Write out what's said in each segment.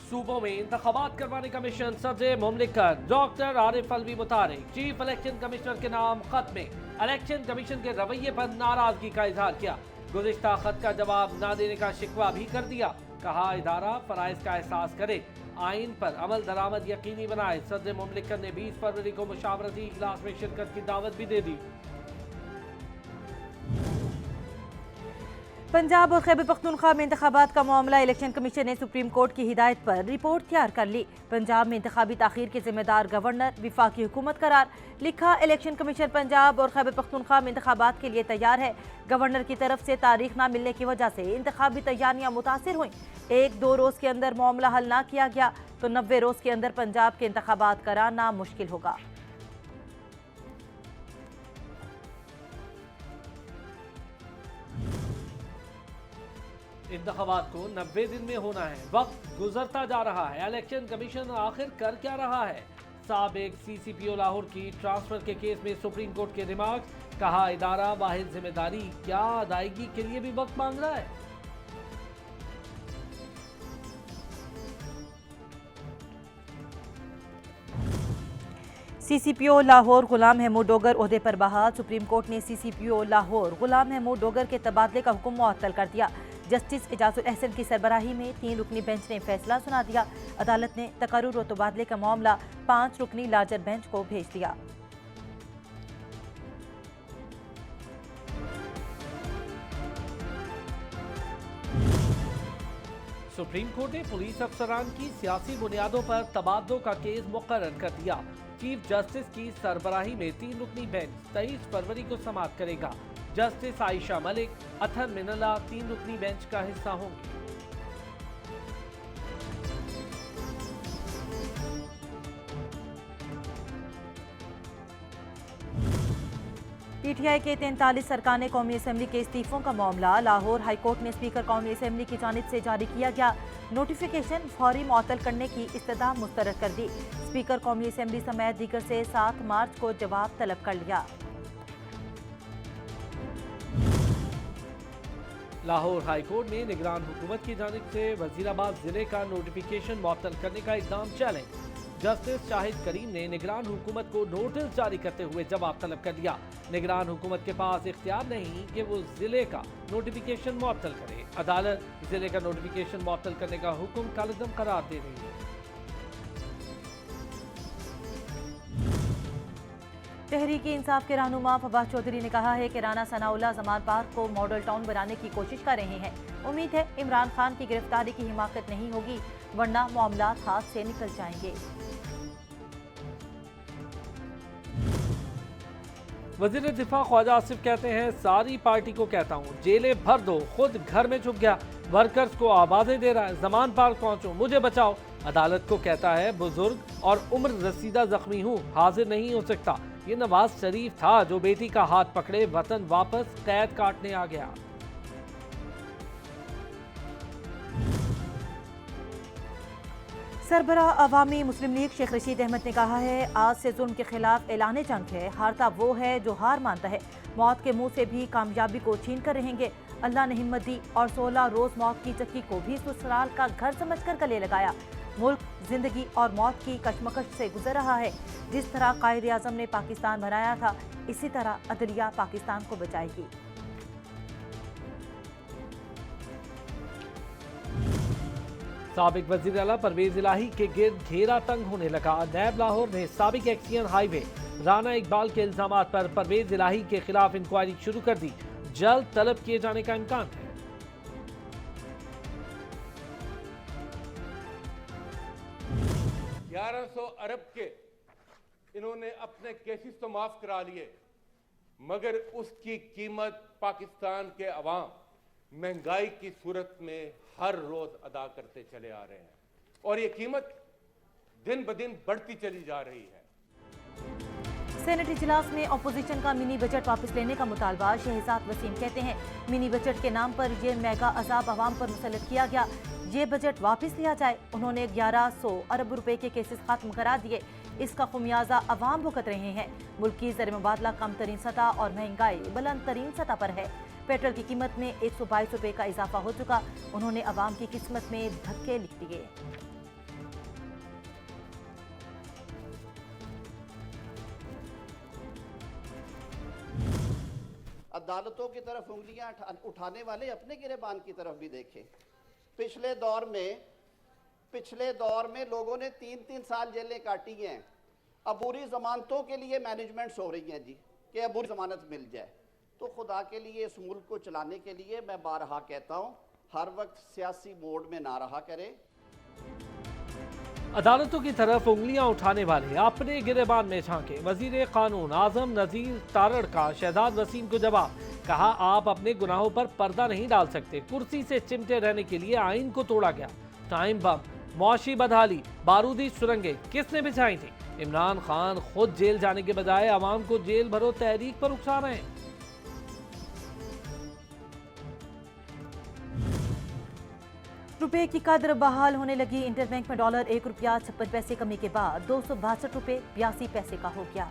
सूबों में इंतखाबात करवाने का मिशन सदर मुमलिकत डॉक्टर आरिफ अलवी मुतारिक चीफ इलेक्शन कमिश्नर के नाम खत में इलेक्शन कमीशन के रवैये पर नाराजगी का इजहार किया। गुज़िश्ता खत का जवाब न देने का शिकवा भी कर दिया। कहा इदारा फराइज का एहसास करे, आइन पर अमल दरामद यकीनी बनाए। सदर मुमलिकत ने 20 फरवरी को मुशावरती इजलास में शिरकत की दावत भी दे दी। पंजाब और खैबर पख्तूनख्वा में इंतखाबात का मामला, इलेक्शन कमीशन ने सुप्रीम कोर्ट की हिदायत पर रिपोर्ट तैयार कर ली। पंजाब में इंतखाबी ताखीर के जिम्मेदार गवर्नर, विफाकी हुकूमत करार। लिखा, इलेक्शन कमीशन पंजाब और खैबर पख्तूनख्वा में इंतखाबात के लिए तैयार है। गवर्नर की तरफ से तारीख न मिलने की वजह से इंतखाबी तैयारियां मुतासिर हुई। 1-2 रोज के अंदर मामला हल ना किया गया तो 90 रोज के अंदर पंजाब के इंतखाबात कराना मुश्किल होगा। इंतखाबात को 90 दिन में होना है। वक्त गुजरता जा रहा है, इलेक्शन कमीशन आखिर कर क्या रहा है? साबिक CCPO लाहौर की ट्रांसफर के केस में सुप्रीम कोर्ट के रिमार्क्स। कहा इदारा वाहिद जिम्मेदारी क्या अदायगी के लिए भी वक्त मांग रहा है। CCPO लाहौर गुलाम महमूद डोगर ओहदे पर बहाल। सुप्रीम कोर्ट ने CCPO लाहौर गुलाम महमूद डोगर के तबादले का हुक्म मुअत्तल कर दिया। जस्टिस इजाजुल अहसन की सरबराही में 3 रुकनी बेंच ने फैसला सुना दिया। अदालत ने तकर्रुर और तबादले का मामला 5 रुकनी लार्जर बेंच को भेज दिया। सुप्रीम कोर्ट ने पुलिस अफसरान की सियासी बुनियादों पर तबादलों का केस मुकर्रर कर दिया। चीफ जस्टिस की सरबराही में 3 रुकनी बेंच 23 फरवरी को समाअत करेगा। जस्टिस आयशा मलिक, अथर मिनल्ला 3 रुकनी बेंच का हिस्सा होंगे। PTI के 43 अरकान कौमी असम्बली के इस्तीफों का मामला, लाहौर हाईकोर्ट ने स्पीकर कौमी असम्बली की जानिब से जारी किया गया नोटिफिकेशन फौरी मुअत्तल करने की इस्तदा मुस्तरद कर दी। स्पीकर कौमी असम्बली समेत दीगर से 7 मार्च को जवाब तलब कर लिया। लाहौर हाईकोर्ट में निगरान हुकूमत की जानिब से वजीराबाद जिले का नोटिफिकेशन मुअत्तल करने का इकदाम चैलेंज। जस्टिस शाहिद करीम ने निगरान हुकूमत को नोटिस जारी करते हुए जवाब तलब कर दिया। निगरान हुकूमत के पास इख्तियार नहीं कि वो जिले का नोटिफिकेशन मुअत्तल करे। अदालत जिले का नोटिफिकेशन मुअत्तल करने का हुक्म कालअदम करार दे रही है। तहरीकी इंसाफ के रहनुमा फवाद चौधरी ने कहा है कि राना सनाउल्लाह जमान पार्क को मॉडल टाउन बनाने की कोशिश कर रहे हैं। उम्मीद है इमरान खान की गिरफ्तारी की हिमाकत नहीं होगी, वरना मामला हाथ से निकल जाएंगे। वजीर दिफा ख्वाजा आसिफ कहते हैं, सारी पार्टी को कहता हूँ जेलें भर दो, खुद घर में छुप गया, वर्कर्स को आवाजें दे रहा है, जमान पार्क पहुंचो, मुझे बचाओ। अदालत को कहता है बुजुर्ग और उम्र रसीदा जख्मी हूँ, हाजिर नहीं हो सकता। ये नवाज शरीफ था जो बेटी का हाथ पकड़े वतन वापस कैद काटने आ गया। सरबराह अवामी मुस्लिम लीग शेख रशीद अहमद ने कहा है, आज से जुल्म के खिलाफ ऐलान जंग है। हारता वो है जो हार मानता है। मौत के मुंह से भी कामयाबी को छीन कर रहेंगे। अल्लाह ने हिम्मत दी और 16 रोज मौत की चक्की को भी ससुराल का घर समझकर गले लगाया। मुल्क जिंदगी और मौत की कशमकश से गुजर रहा है। जिस तरह कायदे आज़म ने पाकिस्तान बनाया था, इसी तरह अदलिया पाकिस्तान को बचाएगी। साबिक वजीर आला परवेज इलाही के गिर्द घेरा तंग होने लगा। नैब लाहौर ने साबिक एक्सियन हाईवे राना इकबाल के इल्जामात पर परवेज इलाही के खिलाफ इंक्वायरी शुरू कर दी। जल्द तलब किए जाने का इम्कान है। 1100 अरब के इन्होंने अपने केसेस तो माफ करा लिए, मगर उसकी कीमत पाकिस्तान के अवाम महंगाई की सूरत में हर रोज अदा करते चले आ रहे हैं और ये कीमत दिन ब दिन बढ़ती चली जा रही है। सेनेट इजलास में अपोजिशन का मिनी बजट वापस लेने का मुतालबा। शहजाद वसीम कहते हैं, मिनी बजट के नाम पर यह मेगा अजाब अवाम पर मुसल्लत किया गया, ये बजट वापस लिया जाए। उन्होंने 1100 अरब रुपए के केसेस खत्म करा दिए, इसका खुमियाजा अवाम भुगत रहे हैं। मुल्क की ज़र मुबादला कम तरीन सतह और महंगाई बुलंद तरीन सतह पर है। पेट्रोल की कीमत में 122 रुपए का इजाफा हो चुका। उन्होंने अवाम की किस्मत में धक्के लिख दिए। अदालतों की तरफ उंगलियां उठाने वाले अपने गिरेबान की तरफ भी देखें। पिछले दौर में लोगों ने 3-3 साल जेलें काटी हैं। अबूरी जमानतों के लिए मैनेजमेंट्स हो रही हैं जी कि अबूरी जमानत मिल जाए। तो खुदा के लिए इस मुल्क को चलाने के लिए मैं बारहा कहता हूं, हर वक्त सियासी मोड में ना रहा करें। अदालतों की तरफ उंगलियां उठाने वाले अपने गिरेबान में झांके। वजीर कानून आजम नजीर तारड़ का शहजाद वसीम को जवाब, कहा आप अपने गुनाहों पर पर्दा नहीं डाल सकते। कुर्सी से चिमटे रहने के लिए आइन को तोड़ा गया। टाइम बम, मौशी बदहाली, बारूदी सुरंगें किसने बिछाई थी? इमरान खान खुद जेल जाने के बजाय अवाम को जेल भरो तहरीक पर उकसा रहे हैं। रुपए की कदर बहाल होने लगी। इंटरबैंक में डॉलर 1 रुपया 56 पैसे कमी के बाद 262 रुपए 82 पैसे का हो गया।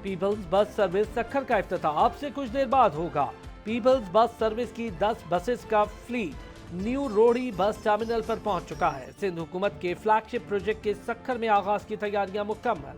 पीपल्स बस सर्विस सक्खर का इफ्तिताह अब से कुछ देर बाद होगा। पीपल्स बस सर्विस की 10 बसेस का fleet new Rohri bus terminal पर पहुंच चुका है। सिंध हुकूमत के फ्लैगशिप प्रोजेक्ट के सक्खर में आगाज की तैयारियां मुकम्मल।